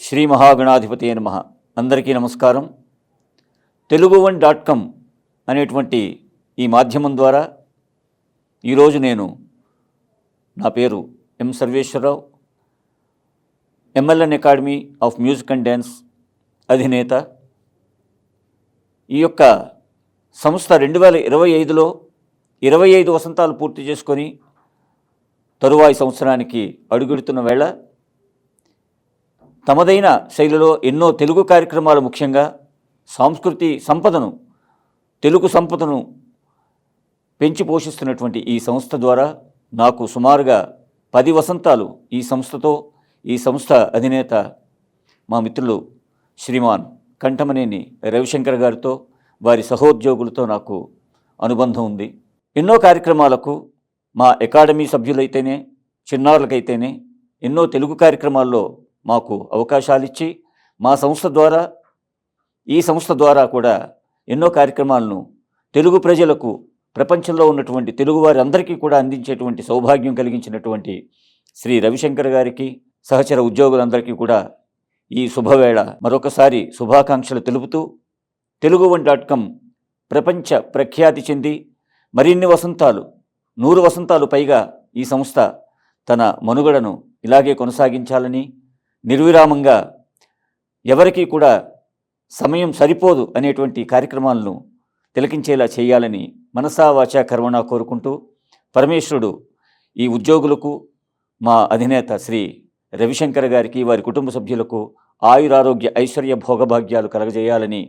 శ్రీ మహాగణాధిపతి నమః. అందరికీ నమస్కారం. telugu1.com అనేటువంటి ఈ మాధ్యమం ద్వారా ఈరోజు నా పేరు M Sarveswararao, MLN academy of music and dance అధినేత. ఈ యొక్క సంస్థ 2025లో 25 వసంతాలు పూర్తి చేసుకొని తరువాయి సంవత్సరానికి అడుగెడుతున్న వేళ తమదైన శైలిలో ఎన్నో తెలుగు కార్యక్రమాలు, ముఖ్యంగా సాంస్కృతి సంపదను, తెలుగు సంపదను పెంచి పోషిస్తున్నటువంటి ఈ సంస్థ ద్వారా నాకు సుమారుగా 10 వసంతాలు ఈ సంస్థ అధినేత మా మిత్రులు శ్రీమాన్ కంఠమనేని రవిశంకర్ గారితో, వారి సహోద్యోగులతో నాకు అనుబంధం ఉంది. ఎన్నో కార్యక్రమాలకు మా అకాడమీ సభ్యులైతేనే, చిన్నారులకైతేనే ఎన్నో తెలుగు కార్యక్రమాల్లో మాకు అవకాశాలు ఇచ్చి ఈ సంస్థ ద్వారా కూడా ఎన్నో కార్యక్రమాలను తెలుగు ప్రజలకు, ప్రపంచంలో ఉన్నటువంటి తెలుగు వారి అందరికీ కూడా అందించేటువంటి సౌభాగ్యం కలిగించినటువంటి శ్రీ రవిశంకర్ గారికి, సహచర ఉద్యోగులందరికీ కూడా ఈ శుభవేళ మరొకసారి శుభాకాంక్షలు తెలుపుతూ, telugu1.com ప్రపంచ ప్రఖ్యాతి చెంది మరిన్ని వసంతాలు, 100 వసంతాలు పైగా ఈ సంస్థ తన మనుగడను ఇలాగే కొనసాగించాలని, నిర్విరామంగా ఎవరికీ కూడా సమయం సరిపోదు అనేటువంటి కార్యక్రమాలను తిలకించేలా చేయాలని మనసా వాచా కర్మణా కోరుకుంటూ, పరమేశ్వరుడు ఈ ఉద్యోగులకు, మా అధినేత శ్రీ రవిశంకర్ గారికి, వారి కుటుంబ సభ్యులకు ఆయురారోగ్య ఐశ్వర్య భోగభాగ్యాలు కలగజేయాలని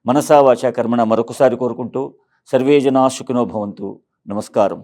మనసా వాచా కర్మణ మరొకసారి కోరుకుంటూ, సర్వే జనా సుఖినో భవంతు. నమస్కారం.